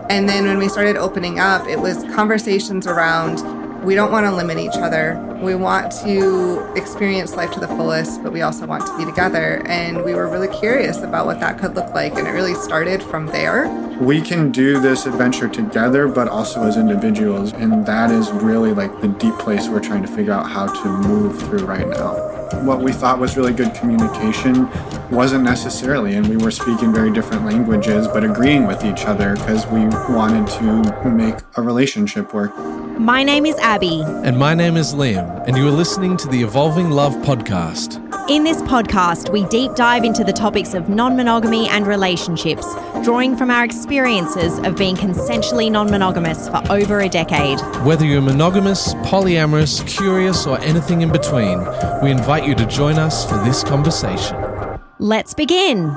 And then when we started opening up, it was conversations around, we don't want to limit each other. We want to experience life to the fullest, but we also want to be together. And we were really curious about what that could look like. And it really started from there. We can do this adventure together, but also as individuals. And that is really like the deep place we're trying to figure out how to move through right now. What we thought was really good communication wasn't necessarily, and we were speaking very different languages, but agreeing with each other because we wanted to make a relationship work. My name is Abby. And my name is Liam, and you are listening to the Evolving Love podcast. In this podcast, we deep dive into the topics of non-monogamy and relationships, drawing from our experiences of being consensually non-monogamous for over a decade. Whether you're monogamous, polyamorous, curious, or anything in between, we invite you to join us for this conversation. Let's begin.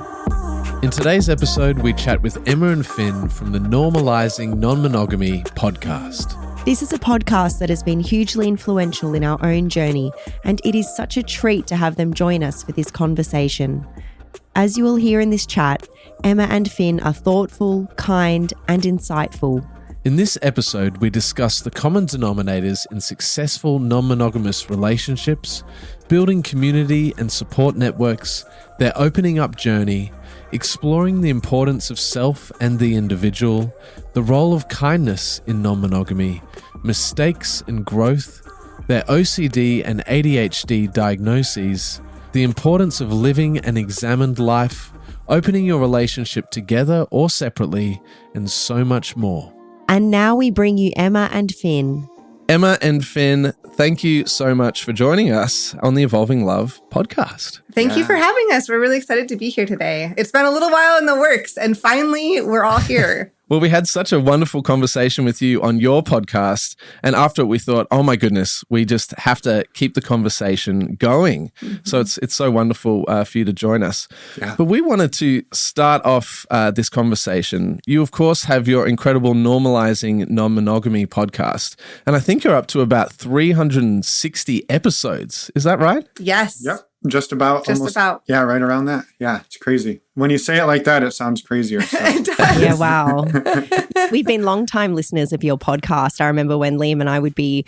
In today's episode, we chat with Emma and Finn from the Normalizing Non-Monogamy podcast. This is a podcast that has been hugely influential in our own journey, and it is such a treat to have them join us for this conversation. As you will hear in this chat, Emma and Finn are thoughtful, kind, and insightful. In this episode, we discuss the common denominators in successful non-monogamous relationships, building community and support networks, their opening up journey, exploring the importance of self and the individual, the role of kindness in non-monogamy, mistakes and growth, their OCD and ADHD diagnoses, the importance of living an examined life, opening your relationship together or separately, and so much more. And now we bring you Emma and Finn. Emma and Finn, thank you so much for joining us on the Evolving Love podcast. Thank you for having us. We're really excited to be here today. It's been a little while in the works, and finally, we're all here. Well, we had such a wonderful conversation with you on your podcast. And after it, we thought, oh my goodness, we just have to keep the conversation going. Mm-hmm. So it's so wonderful for you to join us. Yeah. But we wanted to start off this conversation. You, of course, have your incredible Normalizing Non-Monogamy podcast. And I think you're up to about 360 episodes. Is that right? Yes. Yep. Just about. Yeah, right around that. Yeah, it's crazy. When you say it like that, it sounds crazier. So. It does. Yeah, wow. We've been long-time listeners of your podcast. I remember when Liam and I would be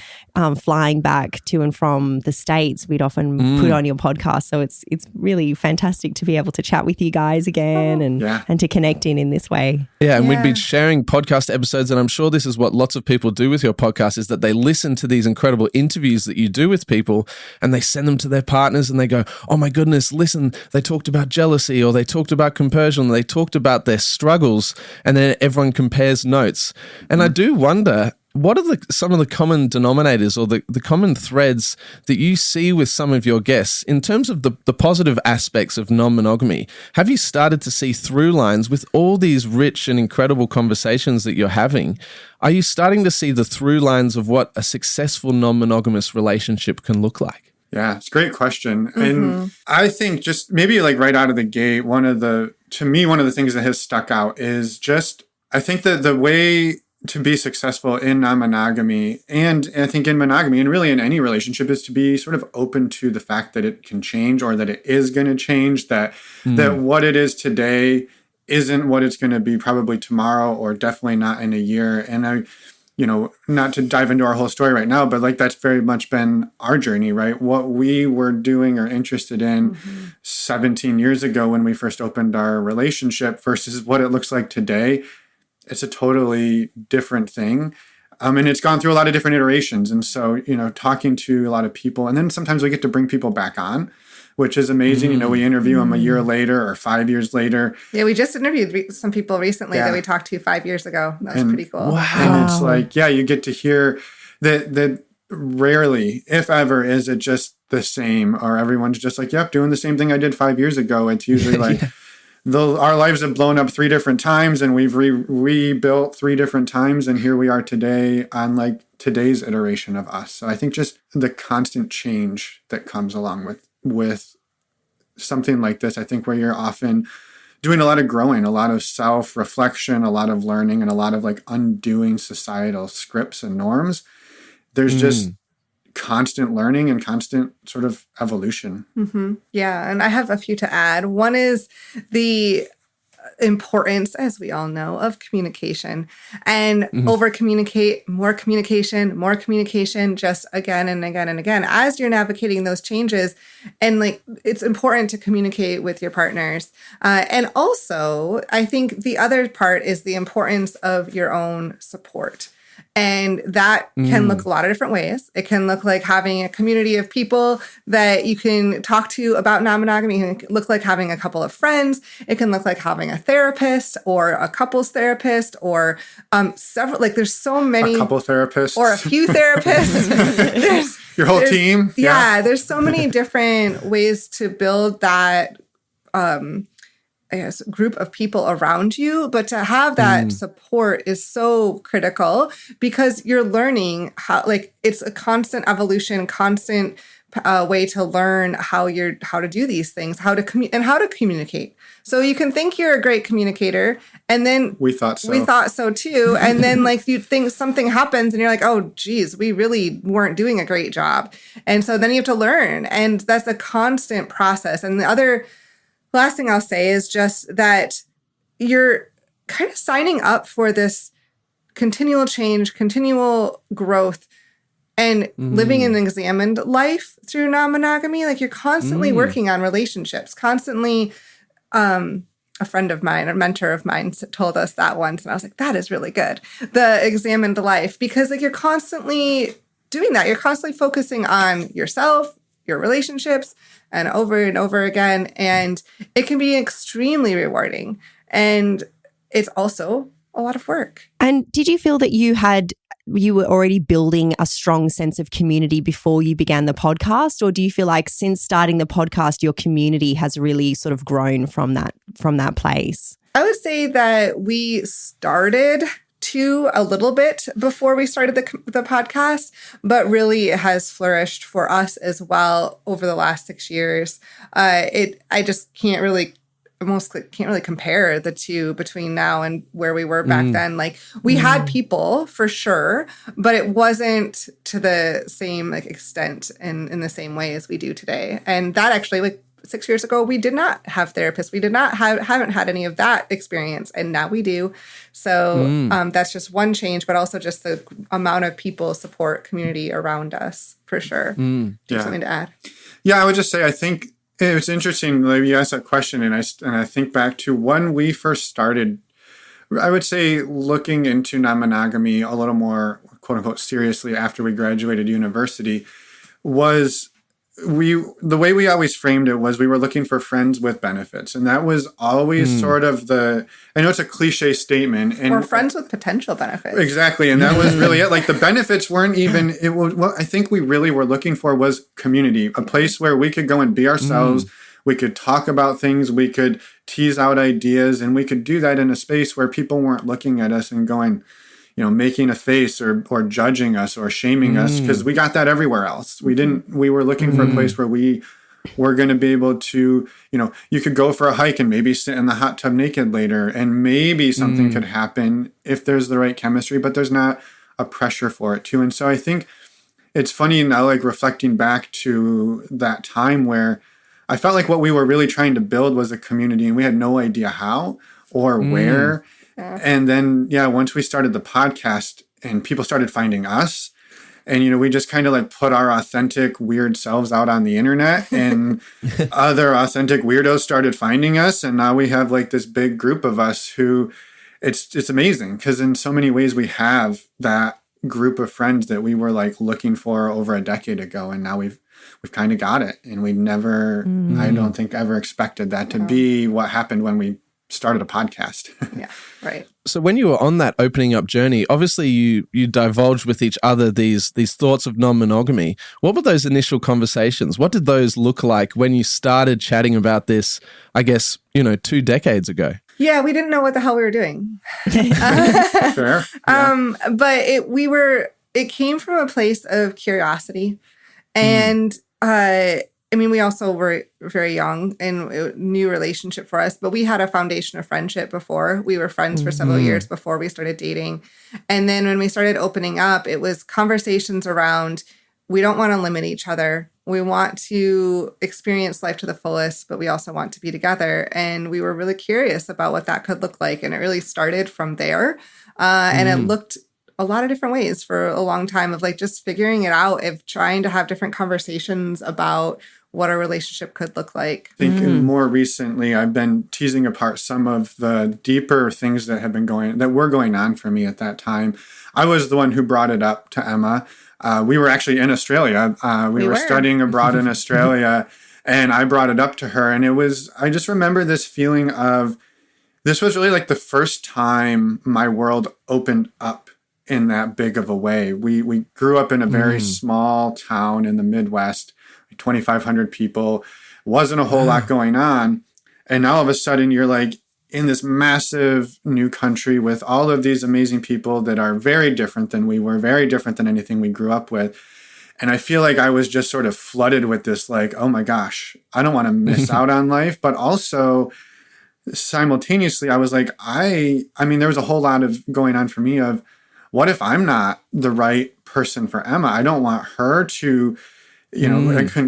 flying back to and from the States, we'd often put on your podcast. So it's really fantastic to be able to chat with you guys again and to connect in this way. Yeah, and we'd be sharing podcast episodes, and I'm sure this is what lots of people do with your podcast, is that they listen to these incredible interviews that you do with people, and they send them to their partners, and they go, oh my goodness, listen, they talked about jealousy, or they talked about compersion, they talked about their struggles, and then everyone compares notes. And I do wonder, what are some of the common denominators or the common threads that you see with some of your guests in terms of the positive aspects of non-monogamy? Have you started to see through lines with all these rich and incredible conversations that you're having? Are you starting to see the through lines of what a successful non-monogamous relationship can look like? Yeah, it's a great question. Mm-hmm. And I think just maybe like right out of the gate, one of the things that has stuck out is just, I think that the way to be successful in non-monogamy, and I think in monogamy and really in any relationship, is to be sort of open to the fact that it can change, or that it is going to change, that what it is today isn't what it's going to be probably tomorrow, or definitely not in a year. And not to dive into our whole story right now, but like that's very much been our journey, right? What we were doing or interested in 17 years ago when we first opened our relationship versus what it looks like today, it's a totally different thing. And it's gone through a lot of different iterations. And so, talking to a lot of people, and then sometimes we get to bring people back on, which is amazing. We interview them a year later or 5 years later. Yeah, we just interviewed some people recently that we talked to 5 years ago. That was pretty cool. Wow. And it's like, you get to hear that rarely, if ever, is it just the same, or everyone's just like, yep, doing the same thing I did 5 years ago. It's usually like our lives have blown up 3 different times, and we've rebuilt 3 different times, and here we are today on like today's iteration of us. So I think just the constant change that comes along with something like this, I think, where you're often doing a lot of growing, a lot of self-reflection, a lot of learning, and a lot of like undoing societal scripts and norms. There's just constant learning and constant sort of evolution. Mm-hmm. Yeah. And I have a few to add. One is the importance, as we all know, of communication and over communicate, more communication, just again and again and again as you're navigating those changes. And like, it's important to communicate with your partners. And also, I think the other part is the importance of your own support. And that can look a lot of different ways. It can look like having a community of people that you can talk to about non-monogamy. It can look like having a couple of friends. It can look like having a therapist or a couples therapist or several, like there's so many. A couple therapists. Or a few therapists. Your whole team? Yeah, there's so many different ways to build that I guess, group of people around you, but to have that support is so critical because you're learning how, like, it's a constant evolution, constant way to learn how to do these things, how to communicate. So you can think you're a great communicator, and then we thought so too, and then like you think something happens, and you're like, oh, geez, we really weren't doing a great job, and so then you have to learn, and that's a constant process. And the last thing I'll say is just that you're kind of signing up for this continual change, continual growth, and living an examined life through non-monogamy. Like, you're constantly working on relationships, constantly. A friend of mine, a mentor of mine, told us that once, and I was like, that is really good. The examined life, because like you're constantly doing that. You're constantly focusing on yourself, your relationships, and over again. And it can be extremely rewarding. And it's also a lot of work. And did you feel that you were already building a strong sense of community before you began the podcast? Or do you feel like since starting the podcast, your community has really sort of grown from that place? I would say that we started to a little bit before we started the podcast, but really it has flourished for us as well over the last 6 years. I just can't really compare the two between now and where we were back then. Like, we had people for sure, but it wasn't to the same like extent in the same way as we do today. And that actually, like 6 years ago, we did not have therapists. We did not haven't had any of that experience, and now we do. So that's just one change, but also just the amount of people, support, community around us for sure. Do you have something to add? Yeah, I would just say I think it's interesting. Like, you asked that question, and I think back to when we first started. I would say looking into non-monogamy a little more, quote unquote, seriously after we graduated university was. The way we always framed it was we were looking for friends with benefits. And that was always sort of I know it's a cliche statement. Or friends with potential benefits. Exactly. And that was really it. Like, the benefits weren't even, what I think we really were looking for was community, a place where we could go and be ourselves. We could talk about things. We could tease out ideas, and we could do that in a space where people weren't looking at us and going, making a face or judging us or shaming us, because we got that everywhere else. We were looking for a place where we were going to be able to, you could go for a hike and maybe sit in the hot tub naked later, and maybe something could happen if there's the right chemistry, but there's not a pressure for it too. And so I think it's funny now, like reflecting back to that time where I felt like what we were really trying to build was a community, and we had no idea how or where. And then, once we started the podcast and people started finding us, and, we just kind of like put our authentic weird selves out on the internet, and other authentic weirdos started finding us. And now we have like this big group of us who it's amazing, because in so many ways we have that group of friends that we were like looking for over a decade ago. And now we've kind of got it. And we never, I don't think ever expected that to be what happened when we started a podcast. Yeah, right. So when you were on that opening up journey, obviously you divulged with each other these thoughts of non-monogamy. What were those initial conversations? What did those look like when you started chatting about this, I guess, 2 decades ago? Yeah, we didn't know what the hell we were doing. Fair. But it came from a place of curiosity. And we also were very young and a new relationship for us, but we had a foundation of friendship before. We were friends for several years before we started dating. And then when we started opening up, it was conversations around, we don't want to limit each other. We want to experience life to the fullest, but we also want to be together. And we were really curious about what that could look like. And it really started from there. And it looked a lot of different ways for a long time of like just figuring it out, of trying to have different conversations about what a relationship could look like. I think more recently, I've been teasing apart some of the deeper things that were going on for me at that time. I was the one who brought it up to Emma. We were actually in Australia. We were studying abroad in Australia, and I brought it up to her. And I just remember this feeling of, this was really like the first time my world opened up in that big of a way. We grew up in a very small town in the Midwest, 2,500 people, wasn't a whole lot going on. And now all of a sudden you're like in this massive new country with all of these amazing people that are very different than we were, very different than anything we grew up with. And I feel like I was just sort of flooded with this, like, oh my gosh, I don't want to miss out on life. But also simultaneously, I was like, I mean, there was a whole lot of going on for me of, what if I'm not the right person for Emma? I don't want her to,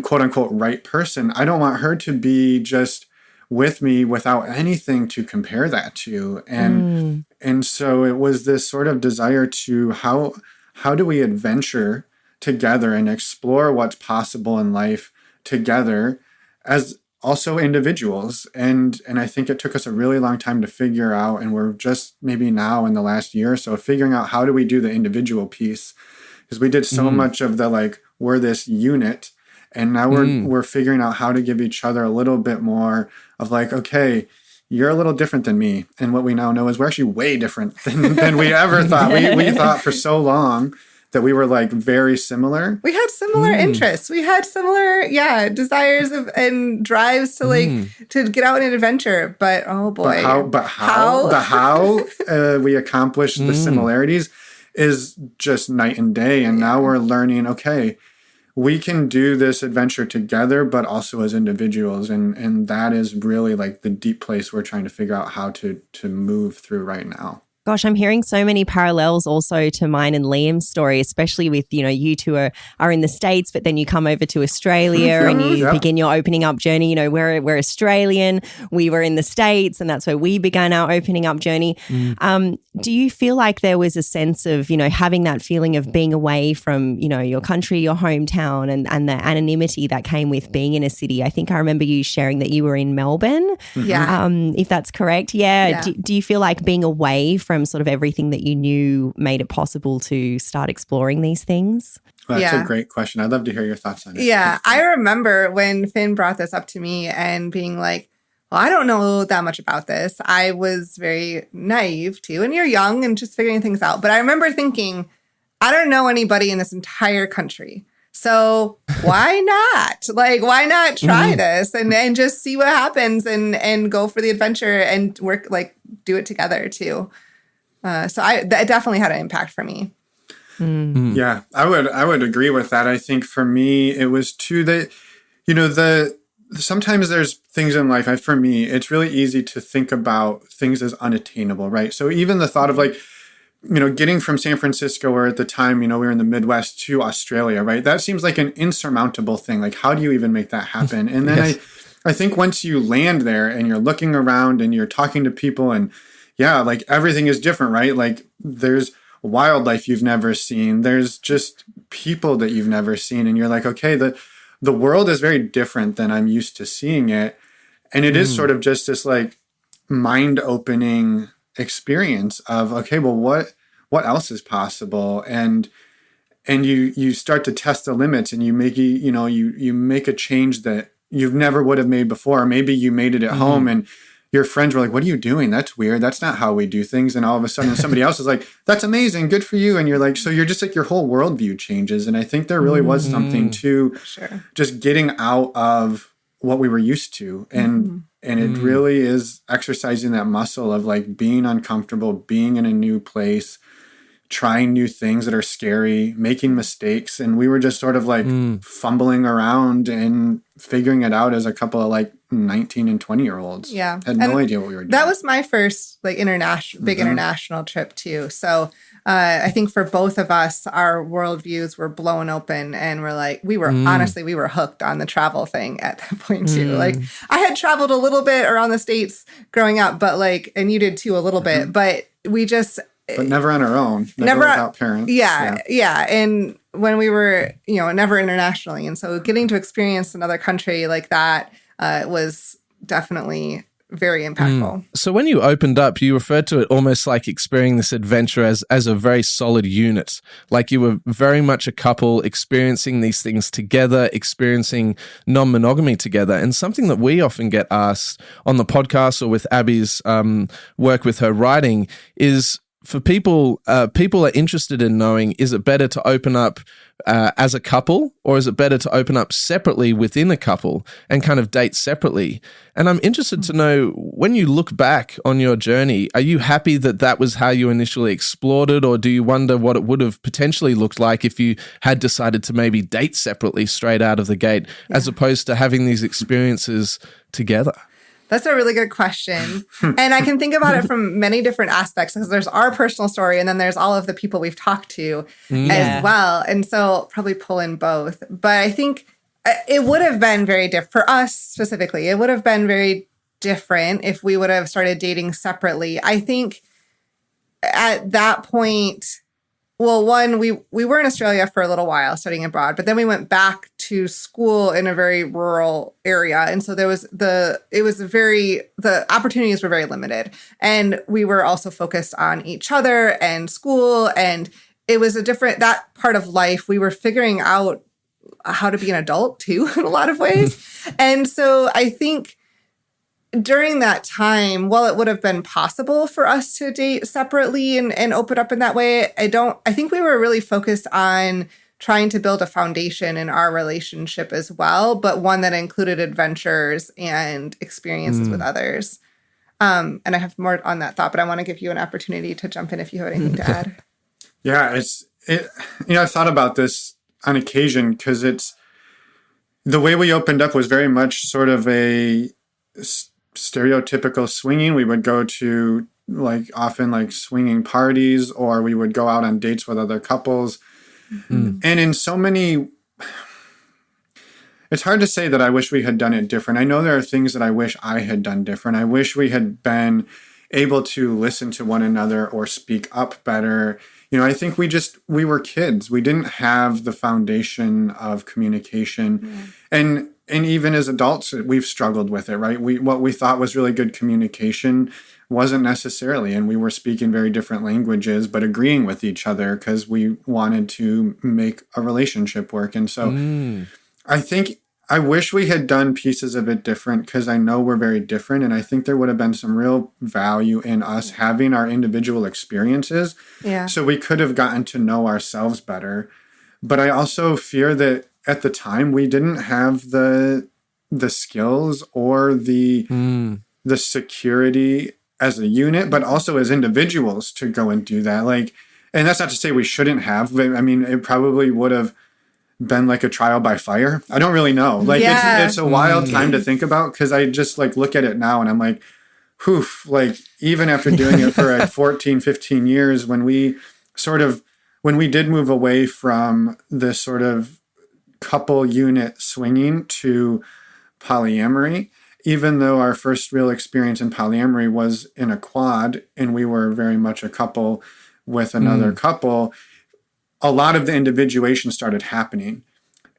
quote unquote, right person. I don't want her to be just with me without anything to compare that to. And so it was this sort of desire to, how do we adventure together and explore what's possible in life together as also individuals. And I think it took us a really long time to figure out, and we're just maybe now in the last year or so figuring out how do we do the individual piece, because we did so much of the like, we're this unit, and now we're figuring out how to give each other a little bit more of like, okay, you're a little different than me. And what we now know is we're actually way different than we ever thought. We thought for so long that we were like very similar. We had similar interests. We had similar, desires and drives to like to get out on an adventure. But oh boy, how we accomplish the similarities is just night and day. And now we're learning, okay, we can do this adventure together, but also as individuals. And that is really like the deep place we're trying to figure out how to move through right now. Gosh, I'm hearing so many parallels also to mine and Liam's story, especially with, you two are in the States, but then you come over to Australia and you begin your opening up journey. We're Australian, we were in the States, and that's where we began our opening up journey. Do you feel like there was a sense of, having that feeling of being away from, your country, your hometown, and the anonymity that came with being in a city? I think I remember you sharing that you were in Melbourne. Yeah. If that's correct. Yeah. Do you feel like being away from sort of everything that you knew made it possible to start exploring these things? Well, that's a great question. I'd love to hear your thoughts on it. Yeah. I remember when Finn brought this up to me and being like, well, I don't know that much about this. I was very naive too. And you're young and just figuring things out. But I remember thinking, I don't know anybody in this entire country. So why not? Like, why not try this and just see what happens and go for the adventure and work, like do it together too. So that definitely had an impact for me. Yeah, I would agree with that. I think for me, it was too that, sometimes there's things in life, for me, it's really easy to think about things as unattainable, right? So even the thought of like, getting from San Francisco, or at the time, we were in the Midwest, to Australia, right? That seems like an insurmountable thing. Like, how do you even make that happen? And then I think once you land there and you're looking around and you're talking to people and like everything is different, right? Like there's wildlife you've never seen. There's just people that you've never seen. And you're like, okay, the world is very different than I'm used to seeing it. And it is sort of just this like mind-opening experience of, okay, well, what else is possible? And you start to test the limits, and you make you make a change that you've never would have made before. Or maybe you made it at home and your friends were like, what are you doing? That's weird. That's not how we do things. And all of a sudden somebody else is like, that's amazing. Good for you. And you're like, so you're just like, your whole worldview changes. And I think there really was something to just getting out of what we were used to. And it really is exercising that muscle of like being uncomfortable, being in a new place, trying new things that are scary, making mistakes. And we were just sort of like fumbling around and figuring it out as a couple of like 19 and 20-year-olds. Yeah. Had no idea what we were doing. That was my first like big international trip too. So I think for both of us, our worldviews were blown open, and we were hooked on the travel thing at that point too. Like I had traveled a little bit around the States growing up, but and you did too a little bit, but we just... But never on our own, never without parents. Yeah. And when we were, never internationally. And so getting to experience another country like that was definitely very impactful. So when you opened up, you referred to it almost like experiencing this adventure as a very solid unit. Like you were very much a couple experiencing these things together, experiencing non-monogamy together. And something that we often get asked on the podcast or with Abby's work with her writing is, for people are interested in knowing, is it better to open up as a couple, or is it better to open up separately within a couple and kind of date separately? And I'm interested to know, when you look back on your journey, are you happy that was how you initially explored it, or do you wonder what it would have potentially looked like if you had decided to maybe date separately straight out of the gate, as opposed to having these experiences together? That's a really good question. And I can think about it from many different aspects, because there's our personal story and then there's all of the people we've talked to as well. And so probably pull in both. But I think it would have been very different for us specifically. It would have been very different if we would have started dating separately. I think at that point, well, one, we were in Australia for a little while studying abroad, but then we went back to school in a very rural area. And so the opportunities were very limited. And we were also focused on each other and school. And it was that part of life. We were figuring out how to be an adult too, in a lot of ways. And so I think during that time, while it would have been possible for us to date separately and open up in that way, I think we were really focused on trying to build a foundation in our relationship as well, but one that included adventures and experiences with others. And I have more on that thought, but I want to give you an opportunity to jump in if you have anything to add. Yeah, I thought about this on occasion, because the way we opened up was very much sort of a stereotypical swinging. We would go to often swinging parties, or we would go out on dates with other couples. And in so many, it's hard to say that I wish we had done it different. I know there are things that I wish I had done different. I wish we had been able to listen to one another or speak up better. I think we were kids. We didn't have the foundation of communication. And even as adults, we've struggled with it, right? What we thought was really good communication wasn't necessarily, and we were speaking very different languages, but agreeing with each other because we wanted to make a relationship work. And so I think I wish we had done pieces of it different, because I know we're very different. And I think there would have been some real value in us having our individual experiences. Yeah. So we could have gotten to know ourselves better. But I also fear that at the time we didn't have the skills or the security as a unit, but also as individuals to go and do that. And that's not to say we shouldn't have, but I mean, it probably would have been like a trial by fire. I don't really know. It's a wild time to think about, because I just look at it now and I'm like, whoof, even after doing it for 14, 15 years, when we did move away from this sort of couple unit swinging to polyamory, even though our first real experience in polyamory was in a quad and we were very much a couple with another couple, a lot of the individuation started happening.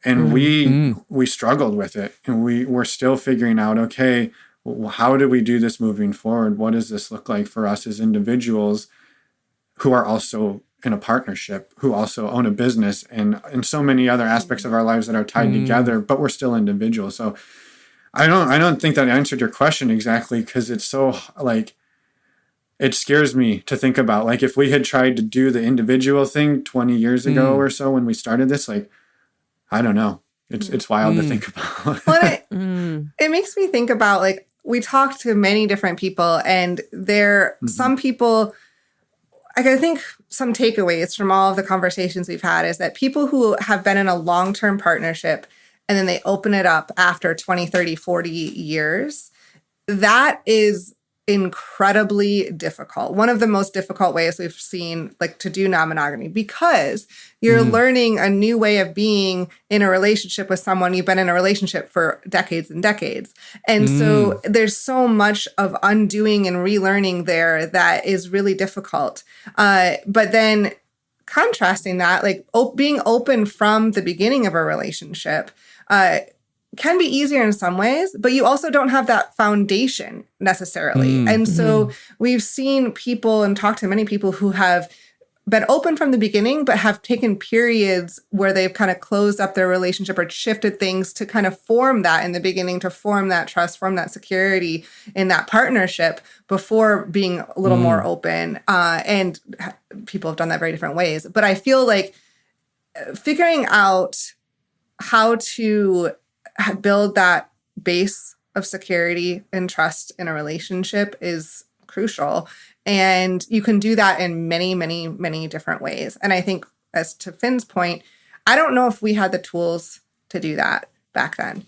And we struggled with it. And we were still figuring out, okay, well, how do we do this moving forward? What does this look like for us as individuals who are also in a partnership, who also own a business, and so many other aspects of our lives that are tied together, but we're still individuals. So I don't think that answered your question exactly, because it's so it scares me to think about, if we had tried to do the individual thing 20 years ago or so when we started this, I don't know. It's wild to think about. Well, it makes me think about, we talked to many different people, and some people I think some takeaways from all of the conversations we've had is that people who have been in a long-term partnership and then they open it up after 20, 30, 40 years, that is incredibly difficult. One of the most difficult ways we've seen like to do non-monogamy, because you're learning a new way of being in a relationship with someone you've been in a relationship for decades and decades. And so there's so much of undoing and relearning there that is really difficult. But then contrasting that, like being open from the beginning of a relationship, can be easier in some ways, but you also don't have that foundation necessarily. And so we've seen people and talked to many people who have been open from the beginning, but have taken periods where they've kind of closed up their relationship or shifted things to kind of form that in the beginning, to form that trust, form that security in that partnership before being a little more open. And people have done that very different ways. But I feel like figuring out how to build that base of security and trust in a relationship is crucial. And you can do that in many, many, many different ways. And I think, as to Finn's point, I don't know if we had the tools to do that back then.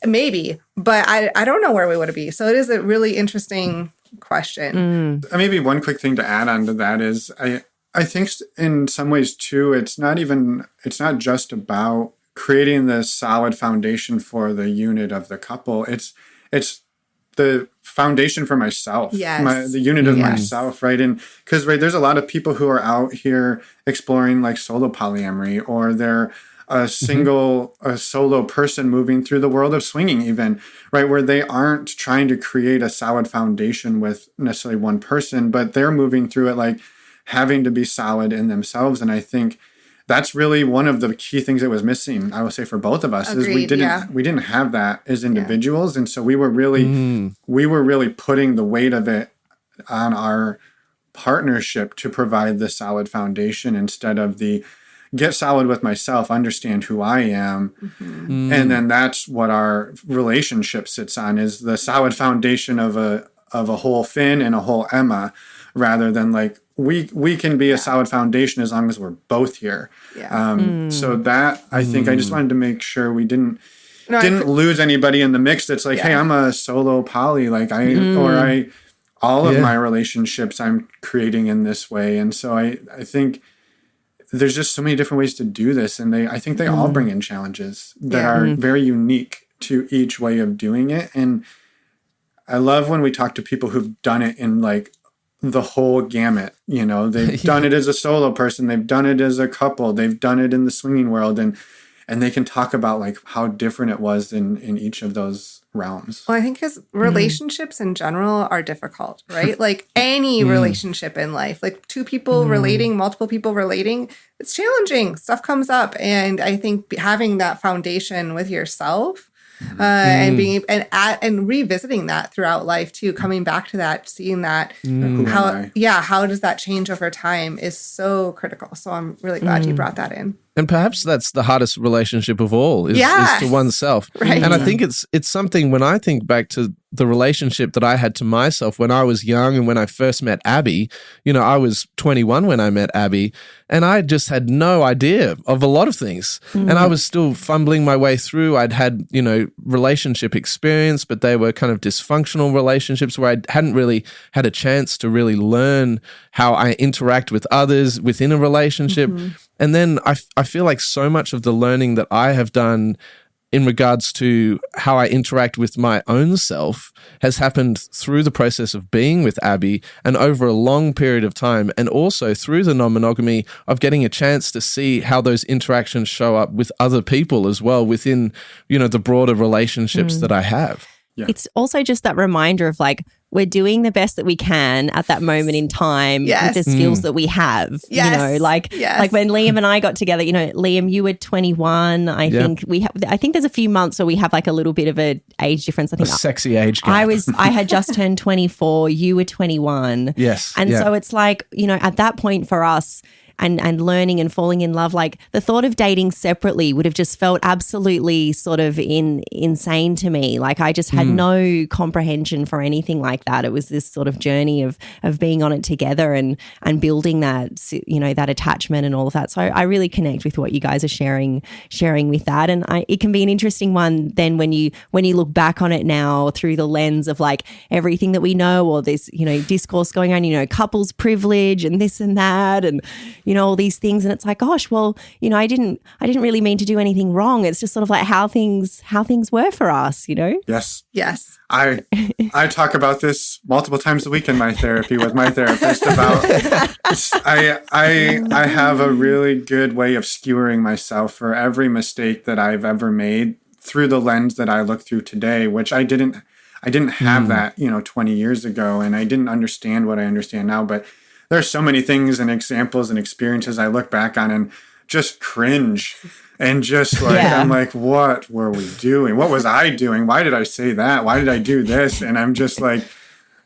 Maybe, but I don't know where we would be. So it is a really interesting question. Maybe one quick thing to add on to that is I think in some ways too, it's not just about creating the solid foundation for the unit of the couple. It's the foundation for myself, the unit of myself, right? And because there's a lot of people who are out here exploring like solo polyamory, or they're a solo person moving through the world of swinging even, right? Where they aren't trying to create a solid foundation with necessarily one person, but they're moving through it like having to be solid in themselves. And I think that's really one of the key things that was missing, I would say, for both of us. Agreed, is we didn't have that as individuals. And so we were really putting the weight of it on our partnership to provide the solid foundation, instead of the get solid with myself, understand who I am. And then that's what our relationship sits on, is the solid foundation of a whole Finn and a whole Emma, rather than like, we can be a solid foundation as long as we're both here. So that, I think I just wanted to make sure we didn't lose anybody in the mix that's like, hey, I'm a solo poly, like all of my relationships I'm creating in this way. And so I think there's just so many different ways to do this. And I think they all bring in challenges that are very unique to each way of doing it. And I love when we talk to people who've done it in like the whole gamut. You know, they've done it as a solo person, they've done it as a couple, they've done it in the swinging world, and they can talk about like how different it was in each of those realms. Well, I think because relationships in general are difficult, right? Like any relationship in life, like two people relating, multiple people relating, it's challenging. Stuff comes up. And I think having that foundation with yourself and being and revisiting that throughout life too, coming back to that, seeing that how does that change over time is so critical. So I'm really glad you brought that in. And perhaps that's the hardest relationship of all, is to oneself. Right. And I think it's something, when I think back to the relationship that I had to myself when I was young and when I first met Abby, you know, I was 21 when I met Abby, and I just had no idea of a lot of things. And I was still fumbling my way through. I'd had, you know, relationship experience, but they were kind of dysfunctional relationships where I hadn't really had a chance to really learn how I interact with others within a relationship. And then I feel like so much of the learning that I have done in regards to how I interact with my own self has happened through the process of being with Abby and over a long period of time, and also through the non-monogamy of getting a chance to see how those interactions show up with other people as well within, you know, the broader relationships that I have. Yeah. It's also just that reminder of like, we're doing the best that we can at that moment in time with the skills that we have. You know, like when Liam and I got together, you know, Liam, you were 21. I think I think there's a few months where we have like a little bit of an age difference. I think a sexy age gap. I had just turned 24. You were 21. Yes. And so it's like, you know, at that point for us, and learning and falling in love. Like the thought of dating separately would have just felt absolutely sort of insane to me. Like I just had no comprehension for anything like that. It was this sort of journey of being on it together and building that, you know, that attachment and all of that. So I really connect with what you guys are sharing with that. And it can be an interesting one then when you look back on it now through the lens of like everything that we know, or this, you know, discourse going on, you know, couples privilege and this and that, and, you know, all these things. And it's like, gosh, well, you know, I didn't really mean to do anything wrong. It's just sort of like how things were for us, you know? Yes. I talk about this multiple times a week in my therapy with my therapist about I have a really good way of skewering myself for every mistake that I've ever made through the lens that I look through today, which I didn't have that, you know, 20 years ago, and I didn't understand what I understand now. But there's so many things and examples and experiences I look back on and just cringe. And just like, I'm like, what were we doing? What was I doing? Why did I say that? Why did I do this? And I'm just like,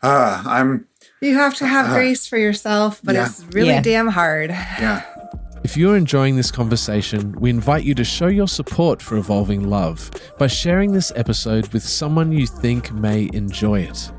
you have to have grace for yourself, but it's really damn hard. Yeah. If you're enjoying this conversation, we invite you to show your support for Evolving Love by sharing this episode with someone you think may enjoy it.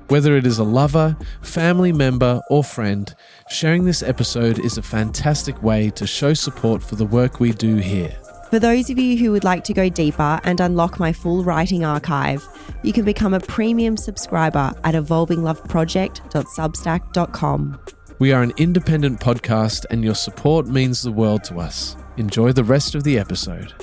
Whether it is a lover, family member, or friend, sharing this episode is a fantastic way to show support for the work we do here. For those of you who would like to go deeper and unlock my full writing archive, you can become a premium subscriber at evolvingloveproject.substack.com. We are an independent podcast and your support means the world to us. Enjoy the rest of the episode.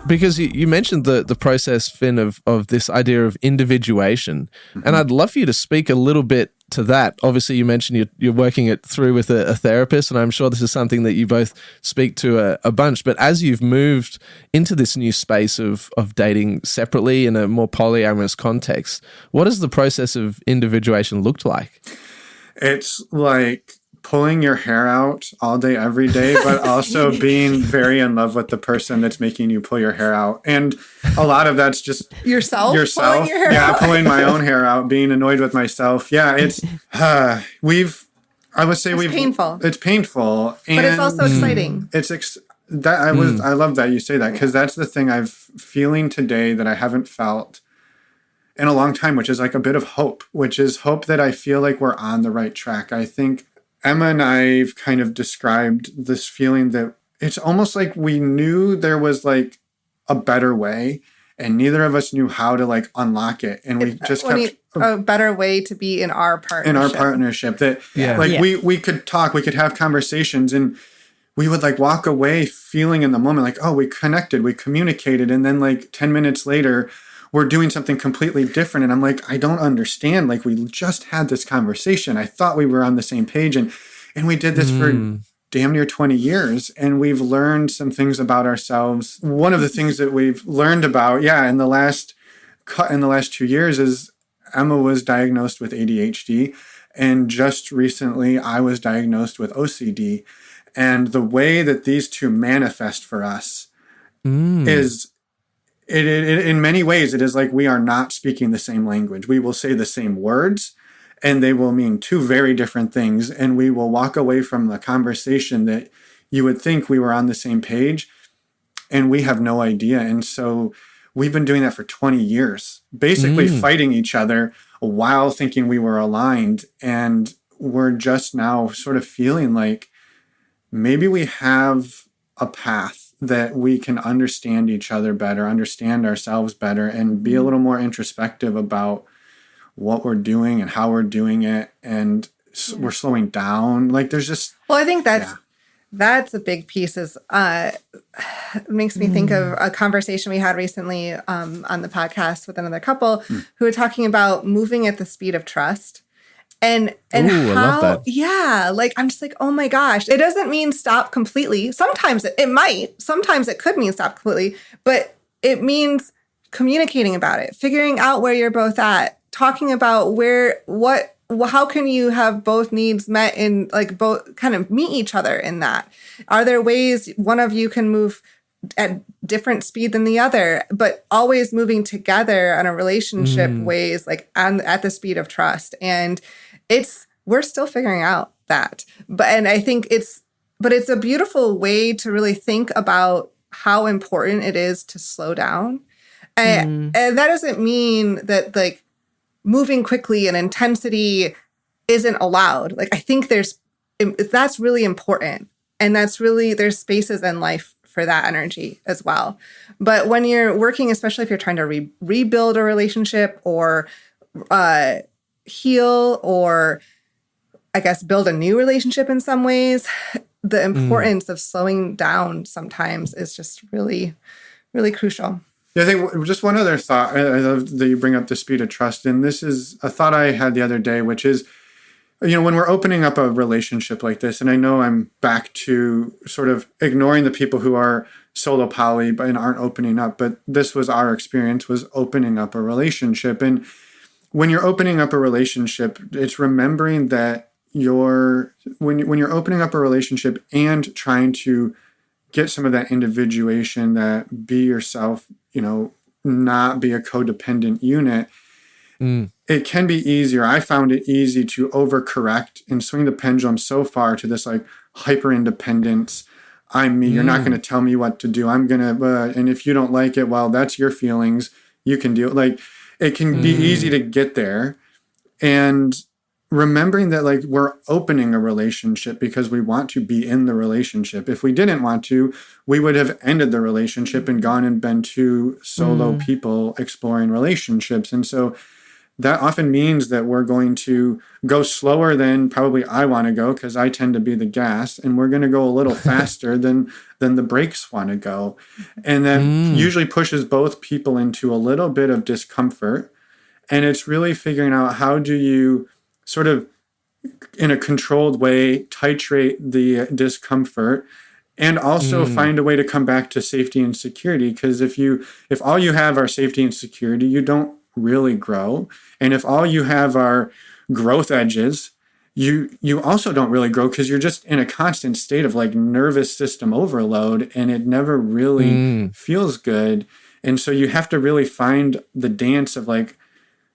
Because you mentioned the process, Finn, of this idea of individuation. And I'd love for you to speak a little bit to that. Obviously, you mentioned you're working it through with a therapist, and I'm sure this is something that you both speak to a bunch. But as you've moved into this new space of dating separately in a more polyamorous context, what has the process of individuation looked like? It's like pulling your hair out all day, every day, but also being very in love with the person that's making you pull your hair out. And a lot of that's just yourself. Pulling your hair out. Pulling my own hair out, being annoyed with myself. Yeah, it's painful. It's painful, but it's also exciting. I love that you say that, because that's the thing I'm feeling today that I haven't felt in a long time, which is like a bit of hope, which is hope that I feel like we're on the right track. I think Emma and I've kind of described this feeling that it's almost like we knew there was like a better way, and neither of us knew how to like unlock it. And we just kept a better way to be in our partnership. We could talk, we could have conversations, and we would like walk away feeling in the moment like, oh, we connected, we communicated. And then like 10 minutes later, we're doing something completely different. And I'm like, I don't understand. Like, we just had this conversation. I thought we were on the same page. And we did this for damn near 20 years. And we've learned some things about ourselves. One of the things that we've learned about, in the last 2 years is Emma was diagnosed with ADHD. And just recently, I was diagnosed with OCD. And the way that these two manifest for us is... It in many ways, it is like we are not speaking the same language. We will say the same words, and they will mean two very different things. And we will walk away from the conversation that you would think we were on the same page, and we have no idea. And so we've been doing that for 20 years, basically fighting each other while thinking we were aligned. And we're just now sort of feeling like maybe we have a path that we can understand each other better, understand ourselves better, and be a little more introspective about what we're doing and how we're doing it. And we're slowing down. Like, there's just... Well, I think that's a big piece. It makes me think of a conversation we had recently on the podcast with another couple who were talking about moving at the speed of trust. And how, I love that. Like, I'm just like, oh my gosh, it doesn't mean stop completely. Sometimes it might, sometimes it could mean stop completely, but it means communicating about it, figuring out where you're both at, talking about how can you have both needs met and like both kind of meet each other in that? Are there ways one of you can move at different speed than the other, but always moving together on a relationship ways, like at the speed of trust? And we're still figuring out that. And I think but it's a beautiful way to really think about how important it is to slow down. And that doesn't mean that like moving quickly and intensity isn't allowed. Like, I think that's really important. And that's really, there's spaces in life for that energy as well. But when you're working, especially if you're trying to rebuild a relationship or heal, or I guess build a new relationship in some ways, the importance of slowing down sometimes is just really, really crucial. Yeah, I think just one other thought. I love that you bring up the speed of trust. And this is a thought I had the other day, which is, when we're opening up a relationship like this, and I know I'm back to sort of ignoring the people who are solo poly and aren't opening up, but this was our experience, was opening up a relationship. And when you're opening up a relationship, it's remembering that when you're opening up a relationship and trying to get some of that individuation, that be yourself, not be a codependent unit, it can be easier. I found it easy to overcorrect and swing the pendulum so far to this like hyper independence. I'm me. You're not going to tell me what to do. I'm going to, and if you don't like it, well, that's your feelings. You can deal. Like, it can be easy to get there. And remembering that like we're opening a relationship because we want to be in the relationship. If we didn't want to, we would have ended the relationship and gone and been two solo people exploring relationships. And so that often means that we're going to go slower than probably I want to go, because I tend to be the gas, and we're going to go a little faster than the brakes want to go. And that usually pushes both people into a little bit of discomfort. And it's really figuring out, how do you sort of, in a controlled way, titrate the discomfort, and also find a way to come back to safety and security. Because if all you have are safety and security, you don't really grow. And if all you have are growth edges, you also don't really grow, because you're just in a constant state of like nervous system overload, and it never really feels good. And so you have to really find the dance of like,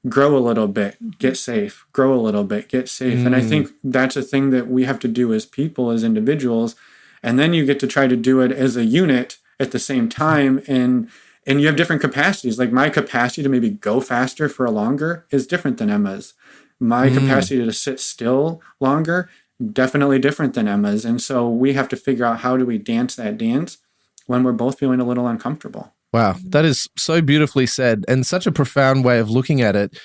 grow a little bit, get safe, grow a little bit, get safe. And I think that's a thing that we have to do as people, as individuals. And then you get to try to do it as a unit at the same time. And you have different capacities. Like, my capacity to maybe go faster for longer is different than Emma's. My capacity to sit still longer, definitely different than Emma's. And so we have to figure out, how do we dance that dance when we're both feeling a little uncomfortable. Wow, that is so beautifully said, and such a profound way of looking at it.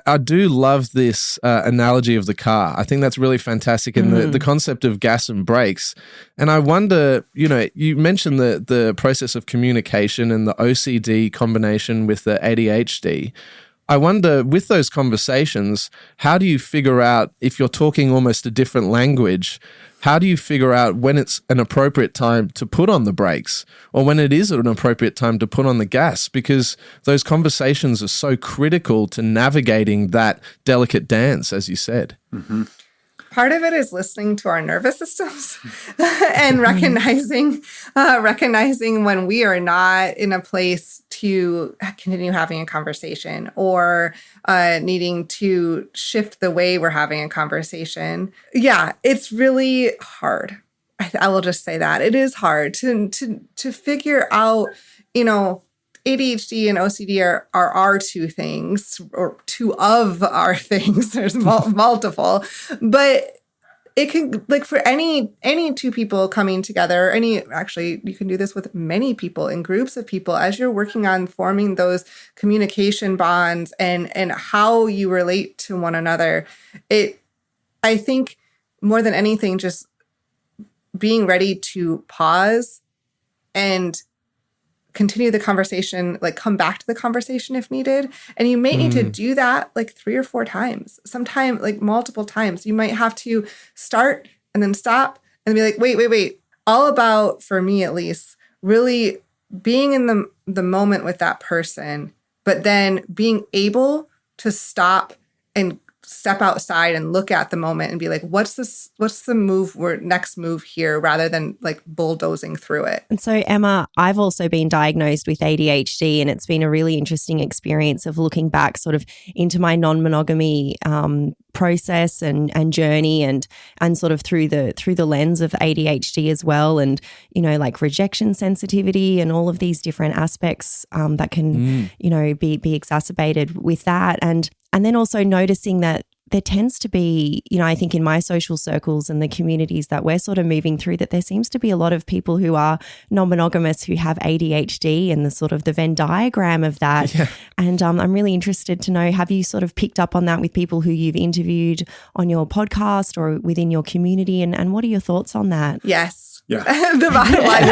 I do love this analogy of the car. I think that's really fantastic, and the concept of gas and brakes. And I wonder, you mentioned the process of communication and the OCD combination with the ADHD. I wonder, with those conversations, how do you figure out, if you're talking almost a different language, how do you figure out when it's an appropriate time to put on the brakes, or when it is an appropriate time to put on the gas? Because those conversations are so critical to navigating that delicate dance, as you said. Part of it is listening to our nervous systems and recognizing when we are not in a place to continue having a conversation, or needing to shift the way we're having a conversation. Yeah, it's really hard. I will just say that it is hard to figure out, ADHD and OCD are our two things, or two of our things. There's multiple, but it can, like, for any two people coming together, actually you can do this with many people, in groups of people, as you're working on forming those communication bonds and how you relate to one another. I think more than anything, just being ready to pause and continue the conversation, like come back to the conversation if needed. And you may need to do that like 3 or 4 times, sometimes like multiple times. You might have to start and then stop and be like, wait. All about, for me at least, really being in the moment with that person, but then being able to stop and step outside and look at the moment and be like, what's the next move here, rather than like bulldozing through it. And so, Emma, I've also been diagnosed with ADHD, and it's been a really interesting experience of looking back sort of into my non-monogamy process and journey and sort of through the lens of ADHD as well, and like rejection sensitivity and all of these different aspects that can be exacerbated with that, and then also noticing that there tends to be, I think in my social circles and the communities that we're sort of moving through, that there seems to be a lot of people who are non-monogamous who have ADHD and the sort of the Venn diagram of that. Yeah. And I'm really interested to know, have you sort of picked up on that with people who you've interviewed on your podcast or within your community? And what are your thoughts on that? Yes. Yeah. The bottom line is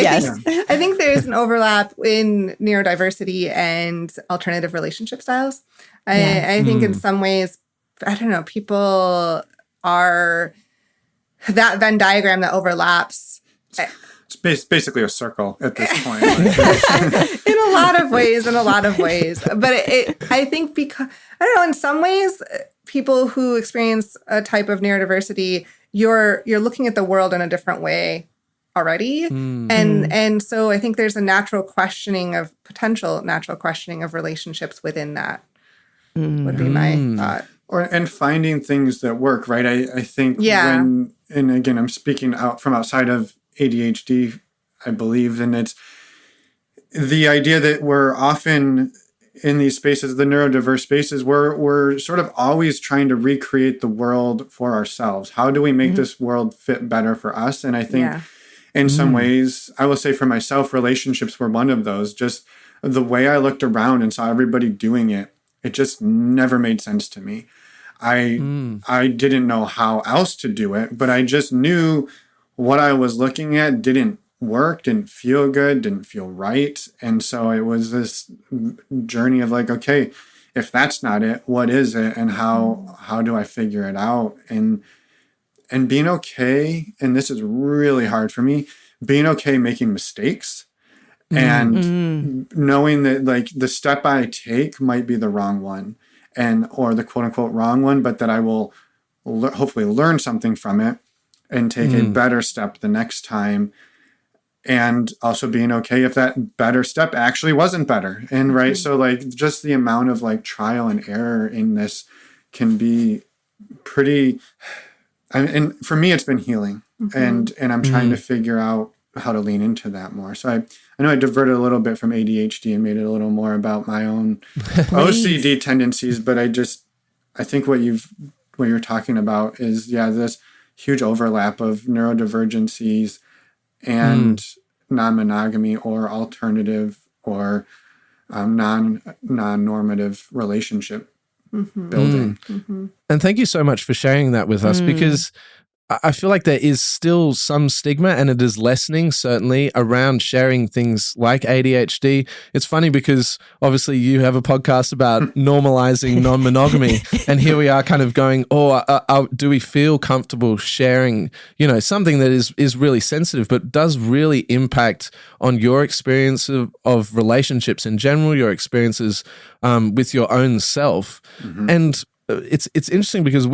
yes. Yes. I think there's an overlap in neurodiversity and alternative relationship styles. I think in some ways, I don't know, people are that Venn diagram that overlaps. It's basically a circle at this point. In a lot of ways. But I think because, I don't know, in some ways, people who experience a type of neurodiversity, you're looking at the world in a different way already. And so I think there's a potential natural questioning of relationships within that would be my thought. And finding things that work, right? I think and again, I'm speaking out from outside of ADHD, I believe, and it's the idea that we're often in these spaces, the neurodiverse spaces, we're sort of always trying to recreate the world for ourselves. How do we make this world fit better for us? And I think in some ways, I will say for myself, relationships were one of those. Just the way I looked around and saw everybody doing it, it just never made sense to me. I didn't know how else to do it, but I just knew what I was looking at didn't work, didn't feel good, didn't feel right. And so it was this journey of like, okay, if that's not it, what is it? And how do I figure it out? And being okay, and this is really hard for me, being okay making mistakes. And knowing that like the step I take might be the wrong one or the quote unquote wrong one, but that I will hopefully learn something from it and take a better step the next time. And also being okay if that better step actually wasn't better. And right. So like just the amount of like trial and error in this can be pretty, and for me, it's been healing and I'm trying to figure out how to lean into that more. So I know I diverted a little bit from ADHD and made it a little more about my own OCD tendencies, but I think what you're talking about is, this huge overlap of neurodivergencies and non-monogamy or alternative or non-normative relationship building. And thank you so much for sharing that with us, because I feel like there is still some stigma, and it is lessening, certainly, around sharing things like ADHD. It's funny because obviously you have a podcast about normalizing non-monogamy, and here we are kind of going, do we feel comfortable sharing, something that is really sensitive, but does really impact on your experience of relationships in general, your experiences with your own self. And it's interesting because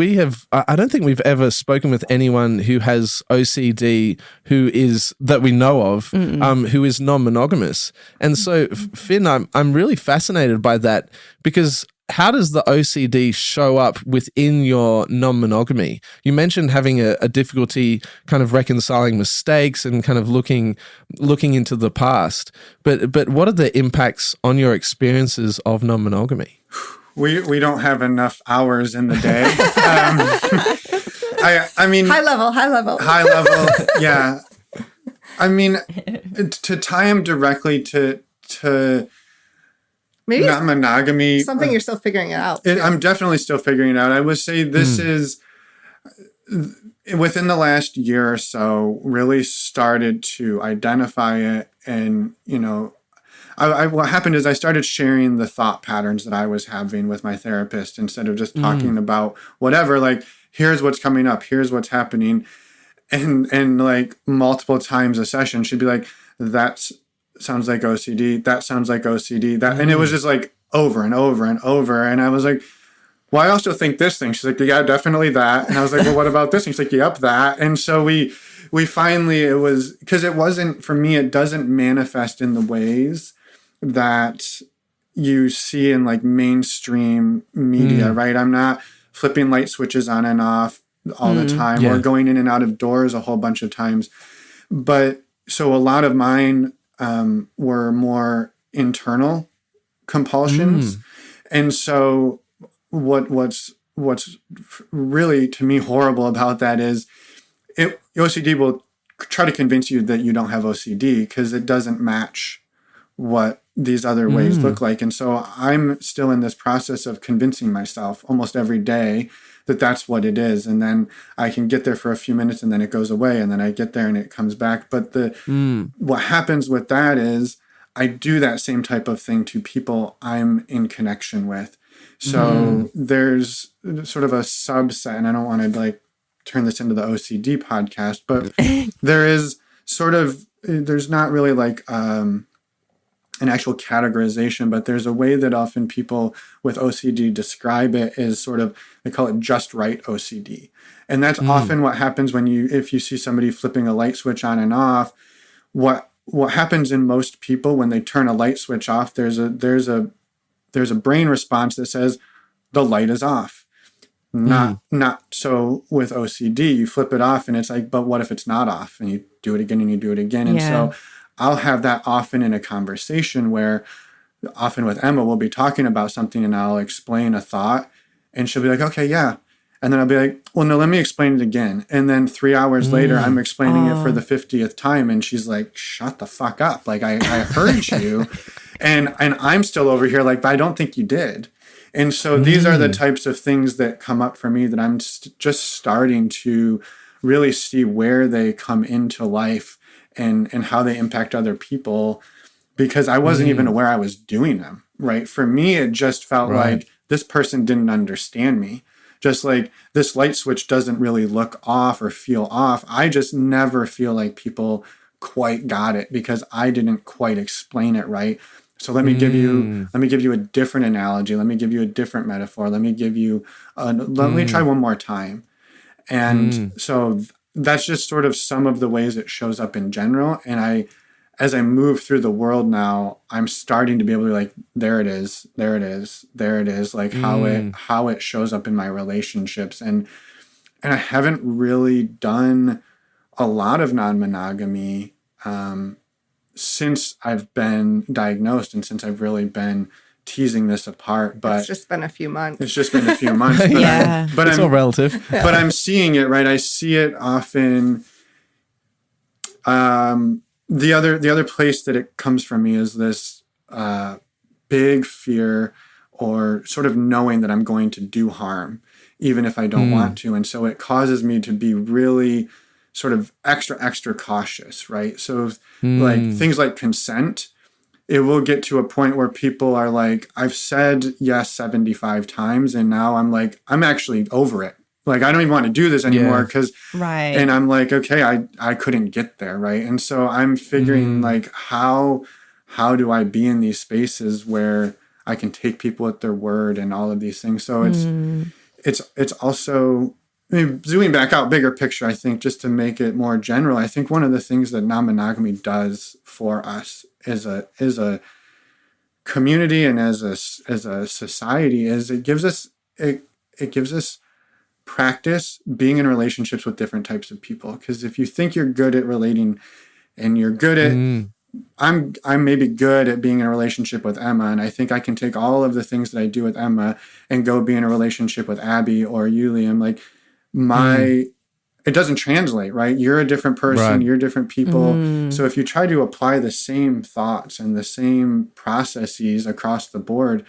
I don't think we've ever spoken with anyone who has OCD that we know of, who is non-monogamous. And so, Finn, I'm really fascinated by that, because how does the OCD show up within your non-monogamy? You mentioned having a difficulty kind of reconciling mistakes and kind of looking into the past, but what are the impacts on your experiences of non-monogamy? We don't have enough hours in the day. I mean, high level. Yeah. I mean, to tie them directly to maybe non-monogamy. Something you're still figuring it out. I'm definitely still figuring it out. I would say this is within the last year or so really started to identify it, and what happened is I started sharing the thought patterns that I was having with my therapist instead of just talking about whatever, like, here's what's coming up, here's what's happening. And like multiple times a session, she'd be like, that sounds like OCD, that sounds like OCD, that. And it was just like over and over and over. And I was like, well, I also think this thing. She's like, yeah, definitely that. And I was like, well, what about this? And she's like, yep, that. And so we finally, it was, because it wasn't, for me, it doesn't manifest in the ways that you see in like mainstream media, right? I'm not flipping light switches on and off all the time or going in and out of doors a whole bunch of times. But so a lot of mine were more internal compulsions. And so what's really to me horrible about that is OCD will try to convince you that you don't have OCD because it doesn't match what these other ways look like. And so I'm still in this process of convincing myself almost every day that that's what it is. And then I can get there for a few minutes and then it goes away. And then I get there and it comes back. But what happens with that is I do that same type of thing to people I'm in connection with. So there's sort of a subset, and I don't want to like turn this into the OCD podcast, but there is sort of, there's not really like an actual categorization, but there's a way that often people with OCD describe it is sort of, they call it just right OCD. And that's often what happens when if you see somebody flipping a light switch on and off, what happens in most people when they turn a light switch off, there's a brain response that says the light is off. Not so with OCD, you flip it off and it's like, but what if it's not off? And you do it again and you do it again. And so I'll have that often in a conversation where often with Emma, we'll be talking about something and I'll explain a thought and she'll be like, okay, yeah. And then I'll be like, well, no, let me explain it again. And then 3 hours later, I'm explaining it for the 50th time. And she's like, shut the fuck up. Like I heard you. And I'm still over here like, but I don't think you did. And so these are the types of things that come up for me that I'm just starting to really see where they come into life and how they impact other people, because I wasn't even aware I was doing them, right? For me, it just felt like this person didn't understand me. Just like this light switch doesn't really look off or feel off. I just never feel like people quite got it because I didn't quite explain it right. So let me give you a different analogy. Let me give you a different metaphor. Let me give you let me try one more time. And so that's just sort of some of the ways it shows up in general. And as I move through the world now, I'm starting to be able to be like, there it is, there it is, there it is, like how it shows up in my relationships. And I haven't really done a lot of non-monogamy since I've been diagnosed and since I've really been teasing this apart. But it's just been a few months. It's just been a few months. But but it's all relative. But I'm seeing it, right? I see it often. The other place that it comes from me is this big fear or sort of knowing that I'm going to do harm, even if I don't want to. And so it causes me to be really sort of extra cautious, right? So like things like consent, it will get to a point where people are like, I've said yes 75 times and now I'm like, I'm actually over it. Like, I don't even want to do this anymore because, and I'm like, okay, I couldn't get there, right? And so I'm figuring like, how do I be in these spaces where I can take people at their word and all of these things? So it's also, I mean, zooming back out, bigger picture, I think, just to make it more general, I think one of the things that non-monogamy does for us as a community and as a society is it gives us practice being in relationships with different types of people. Because if you think you're good at relating and you're good at I'm maybe good at being in a relationship with Emma, and I think I can take all of the things that I do with Emma and go be in a relationship with Abby or you, Liam. Like it doesn't translate, right? You're a different person, you're different people. So if you try to apply the same thoughts and the same processes across the board,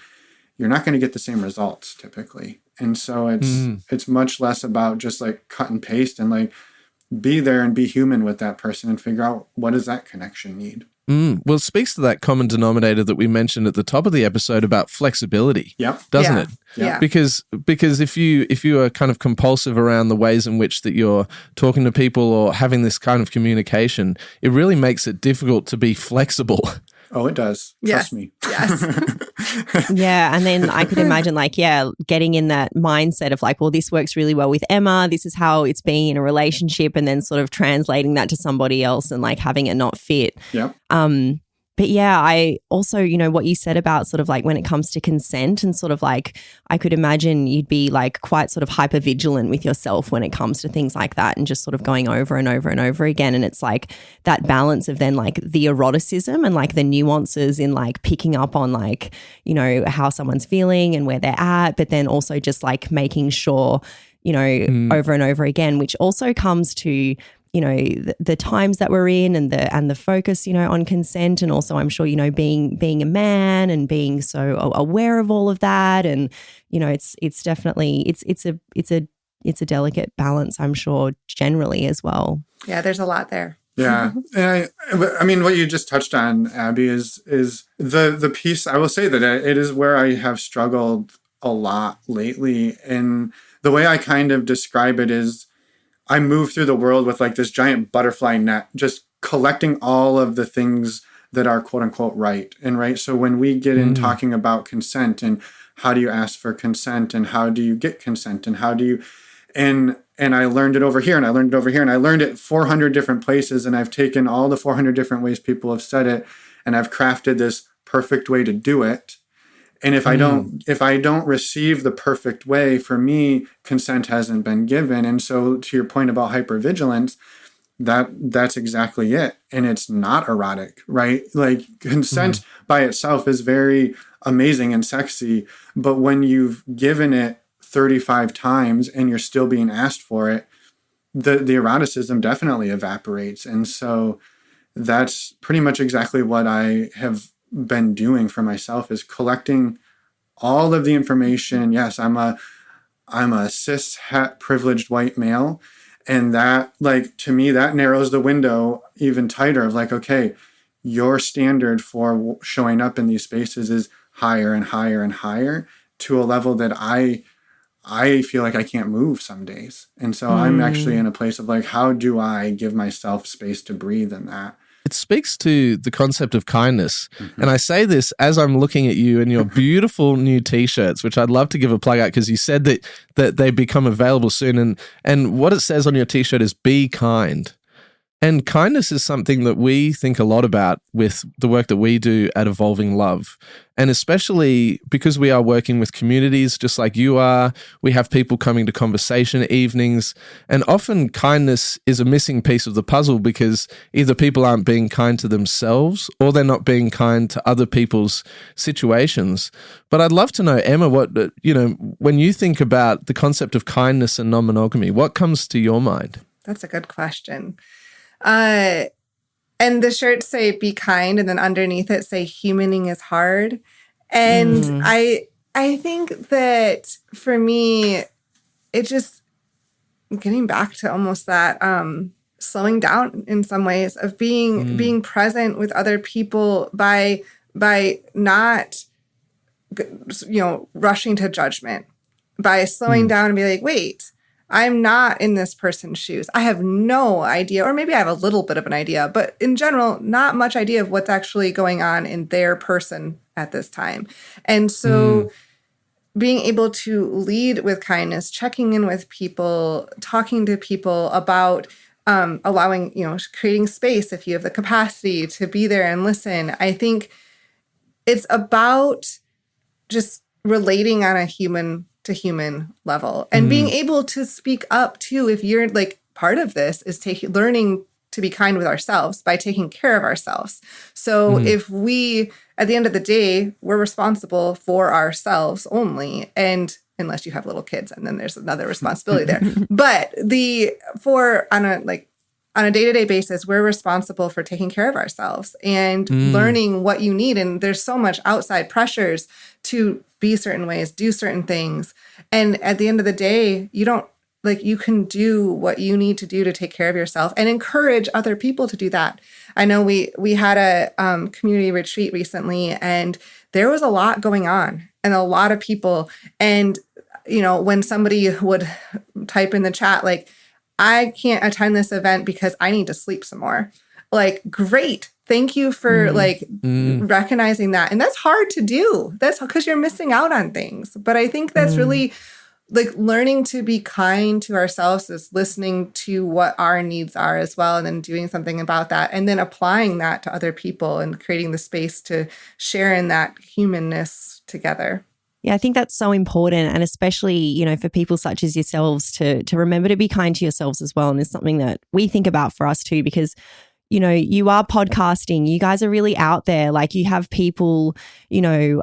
you're not going to get the same results typically. And so it's much less about just like cut and paste and like be there and be human with that person and figure out what does that connection need. Well, it speaks to that common denominator that we mentioned at the top of the episode about flexibility, doesn't it? Yeah. Because if you are kind of compulsive around the ways in which that you're talking to people or having this kind of communication, it really makes it difficult to be flexible. Oh, it does. Trust me. Yes. Yeah. And then I could imagine getting in that mindset of like, well, this works really well with Emma. This is how it's being in a relationship, and then sort of translating that to somebody else and like having it not fit. Yeah. But yeah, I also, what you said about sort of like when it comes to consent and sort of like, I could imagine you'd be like quite sort of hyper vigilant with yourself when it comes to things like that, and just sort of going over and over and over again. And it's like that balance of then like the eroticism and like the nuances in like picking up on like, how someone's feeling and where they're at, but then also just like making sure, over and over again, which also comes to the times that we're in and the focus, on consent, and also I'm sure, being a man and being so aware of all of that, and it's definitely it's a delicate balance, I'm sure, generally as well. Yeah, there's a lot there. Yeah. And I mean, what you just touched on, Abby, is the piece. I will say that it is where I have struggled a lot lately. And the way I kind of describe it is, I move through the world with like this giant butterfly net, just collecting all of the things that are quote unquote right. And right. So when we get in talking about consent and how do you ask for consent and how do you get consent and how do you, and I learned it over here and I learned it over here and I learned it 400 different places, and I've taken all the 400 different ways people have said it and I've crafted this perfect way to do it. And if I don't receive the perfect way, for me, consent hasn't been given. And so to your point about hypervigilance, that's exactly it. And it's not erotic, right? Like consent by itself is very amazing and sexy. But when you've given it 35 times and you're still being asked for it, the eroticism definitely evaporates. And so that's pretty much exactly what I have been doing for myself, is collecting all of the information. Yes, I'm a cis het privileged white male, and that, like, to me, that narrows the window even tighter of like, okay, your standard for showing up in these spaces is higher and higher and higher to a level that I feel like I can't move some days. And so I'm actually in a place of like, how do I give myself space to breathe in that? It speaks to the concept of kindness. And I say this as I'm looking at you and your beautiful new T-shirts, which I'd love to give a plug out because you said that they become available soon. And what it says on your T-shirt is be kind. And kindness is something that we think a lot about with the work that we do at Evolving Love. And especially because we are working with communities just like you are, we have people coming to conversation evenings, and often kindness is a missing piece of the puzzle because either people aren't being kind to themselves or they're not being kind to other people's situations. But I'd love to know, Emma, what, when you think about the concept of kindness and non-monogamy, what comes to your mind? That's a good question. And the shirts say be kind, and then underneath it say humaning is hard. And I think that for me, it just getting back to almost that slowing down in some ways of being present with other people by not rushing to judgment, by slowing down and be like, wait, I'm not in this person's shoes. I have no idea, or maybe I have a little bit of an idea, but in general, not much idea of what's actually going on in their person at this time. And so being able to lead with kindness, checking in with people, talking to people about allowing, creating space if you have the capacity to be there and listen. I think it's about just relating on a human to human level and being able to speak up too. If you're like, part of this is learning to be kind with ourselves by taking care of ourselves. So if we, at the end of the day, we're responsible for ourselves only, and unless you have little kids, and then there's another responsibility there. But on a day-to-day basis, we're responsible for taking care of ourselves and learning what you need. And there's so much outside pressures to be certain ways, do certain things. And at the end of the day, you can do what you need to do to take care of yourself and encourage other people to do that. I know we had a community retreat recently, and there was a lot going on and a lot of people. And, when somebody would type in the chat, like, I can't attend this event because I need to sleep some more. Like, great. Thank you for recognizing that. And that's hard to do. That's because you're missing out on things. But I think that's really like learning to be kind to ourselves is listening to what our needs are as well, and then doing something about that, and then applying that to other people and creating the space to share in that humanness together. Yeah, I think that's so important. And especially, you know, for people such as yourselves to remember to be kind to yourselves as well. And it's something that we think about for us too, because, you know, you are podcasting, you guys are really out there. Like you have people, you know,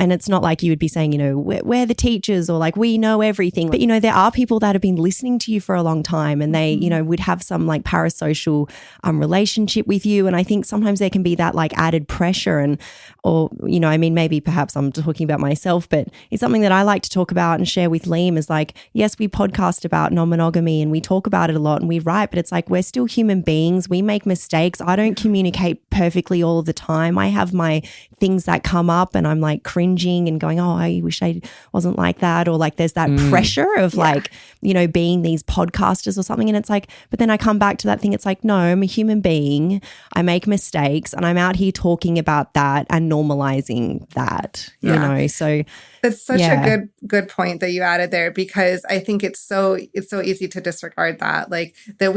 and it's not like you would be saying, you know, we're the teachers or like we know everything. But, you know, there are people that have been listening to you for a long time and they, you know, would have some like parasocial relationship with you. And I think sometimes there can be that like added pressure or, you know, I mean, maybe perhaps I'm talking about myself, but it's something that I like to talk about and share with Liam is like, yes, we podcast about non-monogamy and we talk about it a lot and we write, but it's like we're still human beings. We make mistakes. I don't communicate perfectly all of the time. I have my things that come up and I'm like cringing and going, oh, I wish I wasn't like that. Or like there's that pressure of like, you know, being these podcasters or something. And it's like, but then I come back to that thing. It's like, no, I'm a human being. I make mistakes and I'm out here talking about that and normalizing that, you know? So it's such a good point that you added there, because I think it's so easy to disregard that. Like that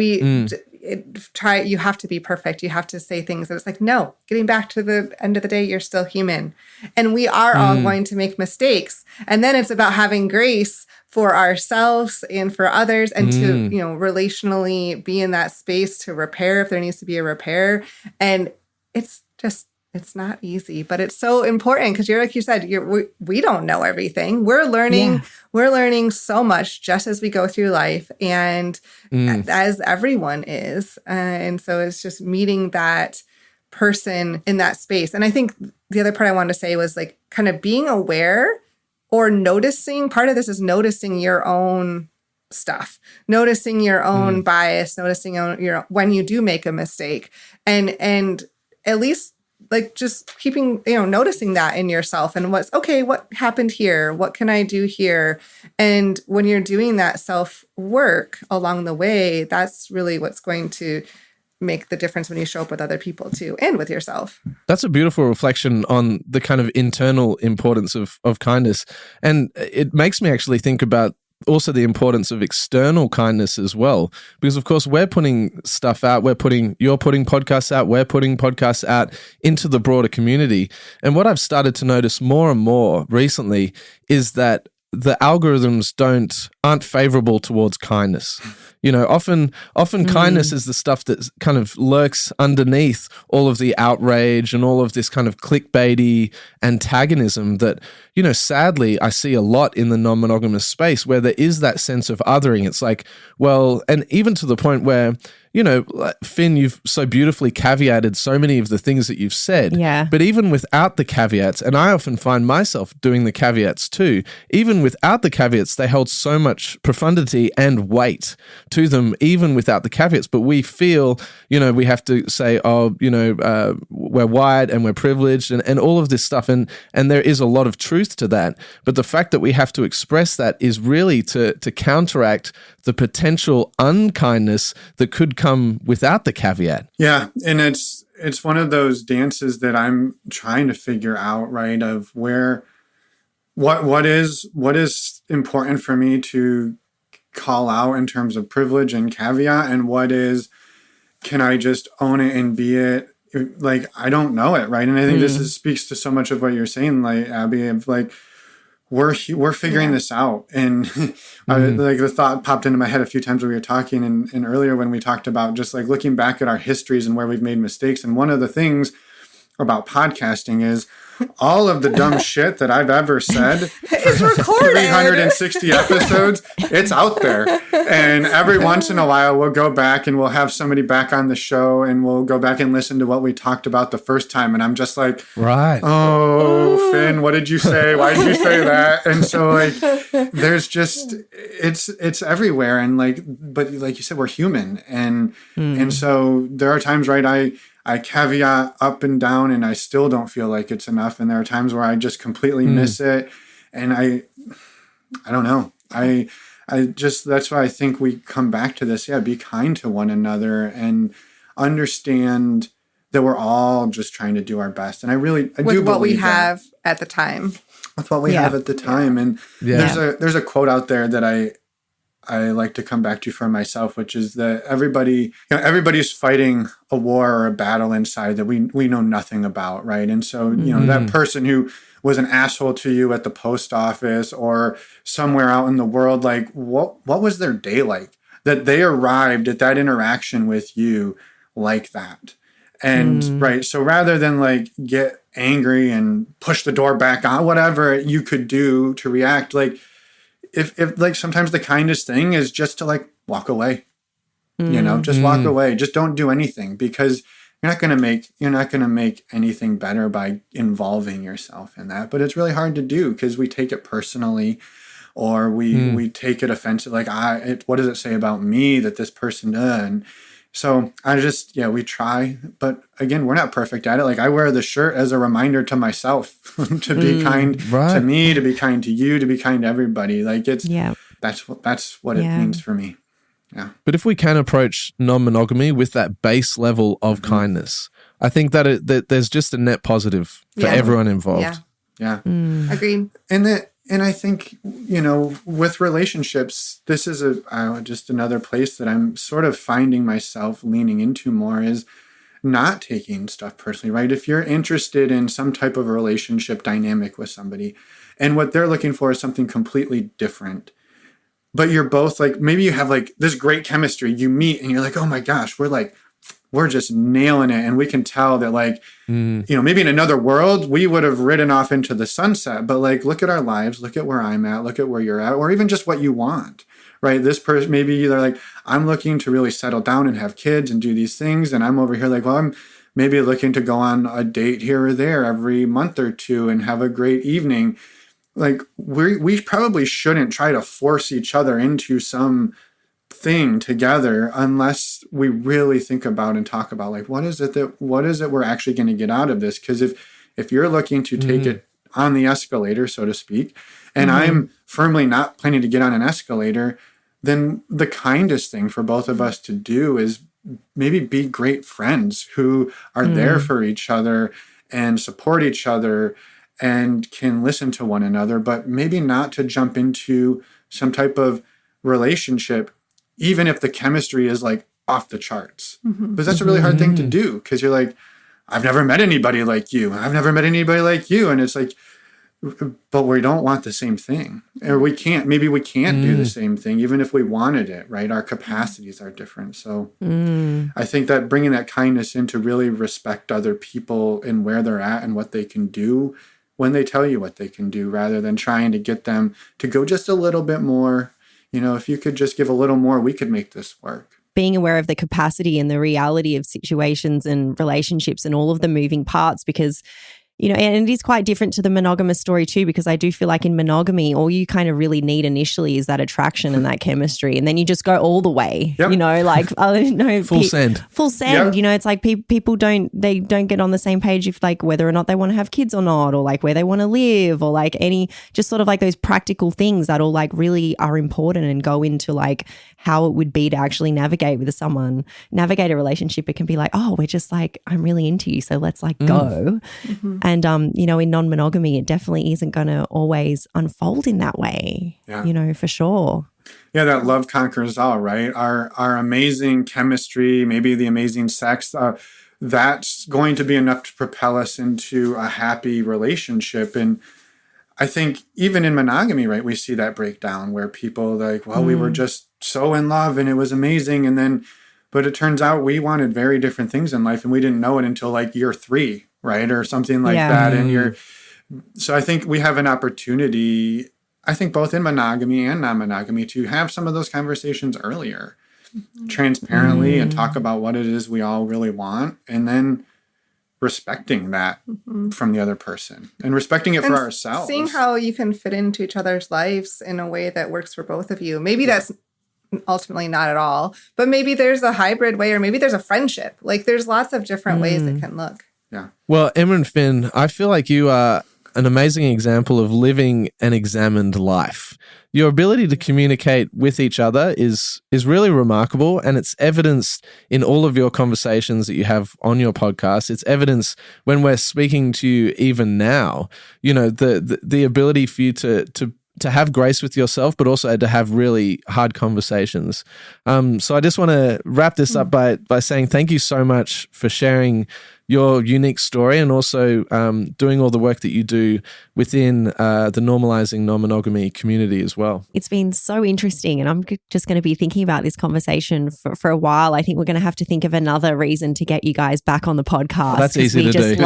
you have to be perfect. You have to say things that it's like, no, getting back to the end of the day, you're still human. And we are all going to make mistakes. And then it's about having grace for ourselves and for others and to, you know, relationally be in that space to repair if there needs to be a repair. And it's not easy, but it's so important because like you said, we don't know everything. We're learning so much just as we go through life and as everyone is. And so it's just meeting that person in that space. And I think the other part I wanted to say was like kind of being aware or noticing. Part of this is noticing your own stuff, noticing your own bias, noticing your when you do make a mistake and at least like just keeping, you know, noticing that in yourself and what happened here? What can I do here? And when you're doing that self work along the way, that's really what's going to make the difference when you show up with other people too, and with yourself. That's a beautiful reflection on the kind of internal importance of kindness. And it makes me actually think about also the importance of external kindness as well, because of course we're putting stuff out, you're putting podcasts out, we're putting podcasts out into the broader community. And what I've started to notice more and more recently is that the algorithms aren't favorable towards kindness. You know, often kindness is the stuff that kind of lurks underneath all of the outrage and all of this kind of clickbaity antagonism that, you know, sadly I see a lot in the non-monogamous space where there is that sense of othering. It's like, well, and even to the point where, you know, Finn, you've so beautifully caveated so many of the things that you've said. Yeah. But even without the caveats, and I often find myself doing the caveats too, even without the caveats, they hold so much profundity and weight to them, even without the caveats. But we feel, you know, we have to say, oh, you know, we're white and we're privileged and all of this stuff. And there is a lot of truth to that. But the fact that we have to express that is really to counteract the potential unkindness that could come without the caveat. Yeah. And it's one of those dances that I'm trying to figure out, right? Of what is important for me to call out in terms of privilege and caveat, and can I just own it and be it? Like, I don't know it, right? And I think this speaks to so much of what you're saying, like, Abby, of like, we're figuring this out. And like the thought popped into my head a few times when we were talking and earlier when we talked about just like looking back at our histories and where we've made mistakes. And one of the things about podcasting is all of the dumb shit that I've ever said for 360 episodes, it's out there. And every once in a while, we'll go back and we'll have somebody back on the show and we'll go back and listen to what we talked about the first time. And I'm just like, right. Oh, Finn, what did you say? Why did you say that? And so like, there's just, it's everywhere. And like, but like you said, we're human. And so there are times, right, I caveat up and down and I still don't feel like it's enough. And there are times where I just completely miss it. And I don't know. I just, that's why I think we come back to this. Yeah. Be kind to one another and understand that we're all just trying to do our best. And I do with believe what we that. have at the time. With what we have at the time. And there's a quote out there that I like to come back to for myself, which is that everybody's fighting a war or a battle inside that we know nothing about, right? And so, that person who was an asshole to you at the post office or somewhere out in the world, like what was their day like? That they arrived at that interaction with you like that. And right, so rather than like get angry and push the door back on, whatever you could do to react, like if like sometimes the kindest thing is just to like walk away, just walk away, just don't do anything, because you're not going to make anything better by involving yourself in that. But it's really hard to do because we take it personally, or we take it offensive. Like, what does it say about me that this person does? And so we try. But again, we're not perfect at it. Like, I wear the shirt as a reminder to myself to be kind to me, to be kind to you, to be kind to everybody. Like, that's what it means for me. Yeah. But if we can approach non-monogamy with that base level of kindness, I think that there's just a net positive for everyone involved. Yeah. Agreed. And I think, with relationships, this is just another place that I'm sort of finding myself leaning into more, is not taking stuff personally, right? If you're interested in some type of a relationship dynamic with somebody and what they're looking for is something completely different, but you're both like, maybe you have like this great chemistry, you meet and you're like, oh my gosh, we're just nailing it. And we can tell that like, maybe in another world, we would have ridden off into the sunset, but like, look at our lives, look at where I'm at, look at where you're at, or even just what you want, right? This person, maybe they're like, I'm looking to really settle down and have kids and do these things. And I'm over here like, well, I'm maybe looking to go on a date here or there every month or two and have a great evening. Like, we probably shouldn't try to force each other into some thing together unless we really think about and talk about like, what is it we're actually going to get out of this? Because if you're looking to take it on the escalator, so to speak, and I'm firmly not planning to get on an escalator, then the kindest thing for both of us to do is maybe be great friends who are there for each other and support each other and can listen to one another, but maybe not to jump into some type of relationship, even if the chemistry is like off the charts. But that's a really hard thing to do, because you're like, I've never met anybody like you. I've never met anybody like you. And it's like, but we don't want the same thing. Or we can't do the same thing, even if we wanted it, right? Our capacities are different. So I think that bringing that kindness in to really respect other people and where they're at and what they can do when they tell you what they can do, rather than trying to get them to go just a little bit more. If you could just give a little more, we could make this work. Being aware of the capacity and the reality of situations and relationships and all of the moving parts, because, and it is quite different to the monogamous story too, because I do feel like in monogamy, all you kind of really need initially is that attraction and that chemistry. And then you just go all the way, like, full send. Full send, Yep. It's like people don't get on the same page if like whether or not they want to have kids or not, or like where they want to live, or like any, just sort of like those practical things that all like really are important and go into like how it would be to actually navigate a relationship. It can be like, oh, we're just like, I'm really into you, so let's like go. And, in non-monogamy, it definitely isn't going to always unfold in that way, for sure. Yeah, that love conquers all, right? Our amazing chemistry, maybe the amazing sex, that's going to be enough to propel us into a happy relationship. And I think even in monogamy, right, we see that breakdown where people like, well, we were just so in love and it was amazing. But it turns out we wanted very different things in life and we didn't know it until like year 3, right? Or something like that. And so I think we have an opportunity, I think both in monogamy and non-monogamy, to have some of those conversations earlier, transparently, and talk about what it is we all really want. And then respecting that from the other person and respecting it for ourselves. Seeing how you can fit into each other's lives in a way that works for both of you. Maybe that's ultimately not at all, but maybe there's a hybrid way, or maybe there's a friendship. Like there's lots of different ways it can look. Yeah. Well, Emma and Finn, I feel like you are an amazing example of living an examined life. Your ability to communicate with each other is really remarkable, and it's evidenced in all of your conversations that you have on your podcast. It's evidenced when we're speaking to you even now. You know, the ability for you to have grace with yourself, but also to have really hard conversations. So I just want to wrap this up by saying thank you so much for sharing your unique story and also doing all the work that you do within the Normalizing Non-Monogamy community as well. It's been so interesting, and I'm just going to be thinking about this conversation for a while. I think we're going to have to think of another reason to get you guys back on the podcast. That's easy to do.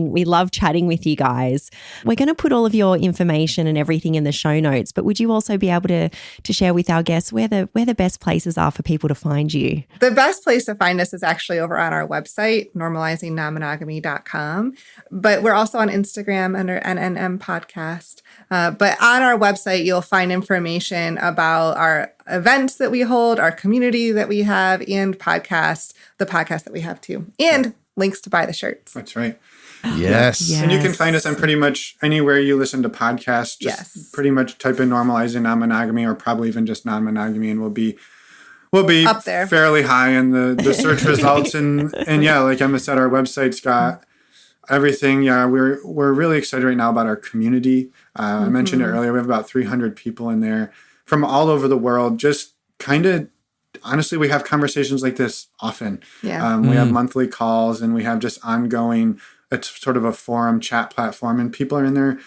We love chatting with you guys. We're going to put all of your information and everything in the show notes, but would you also be able to share with our guests where the best places are for people to find you? The best place to find us is actually over on our website, normalizingnonmonogamy.com. But we're also on Instagram under NNM Podcast. But on our website, you'll find information about our events that we hold, our community that we have, and the podcast that we have too, and links to buy the shirts. That's right. Yes. And you can find us on pretty much anywhere you listen to podcasts. Just pretty much type in Normalizing Non-Monogamy, or probably even just non-monogamy, and we'll be up there, fairly high in the search results. And yeah, like Emma said, our website's got everything. Yeah, we're really excited right now about our community. I mentioned it earlier. We have about 300 people in there from all over the world. Just kind of, honestly, we have conversations like this often. Yeah. We have monthly calls, and we have just ongoing, it's sort of a forum chat platform, and people are in there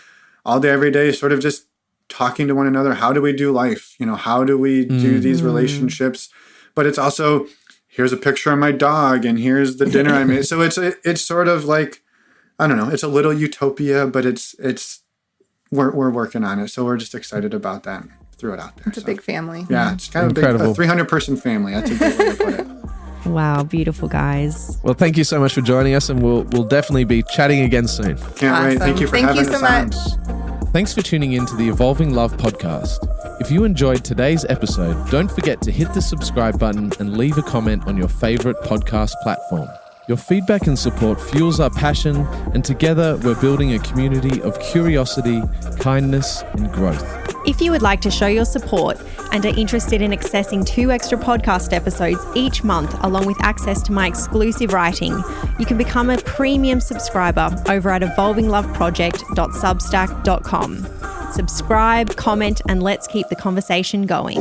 all day, every day, sort of just talking to one another. How do we do life? You know, how do we do these relationships? But it's also, here's a picture of my dog, and here's the dinner I made. So it's sort of like, I don't know, it's a little utopia, but we're working on it. So we're just excited about that. Threw it out there. It's a big family. Yeah, it's kind of a 300-person family. That's a good way to put it. Wow, beautiful guys. Well, thank you so much for joining us, and we'll definitely be chatting again soon. Can't wait. Thank you for having us on. Thank you so much. Thanks for tuning in to the Evolving Love podcast. If you enjoyed today's episode, don't forget to hit the subscribe button and leave a comment on your favorite podcast platform. Your feedback and support fuels our passion, and together we're building a community of curiosity, kindness, and growth. If you would like to show your support and are interested in accessing 2 extra podcast episodes each month, along with access to my exclusive writing, you can become a premium subscriber over at evolvingloveproject.substack.com. Subscribe, comment, and let's keep the conversation going.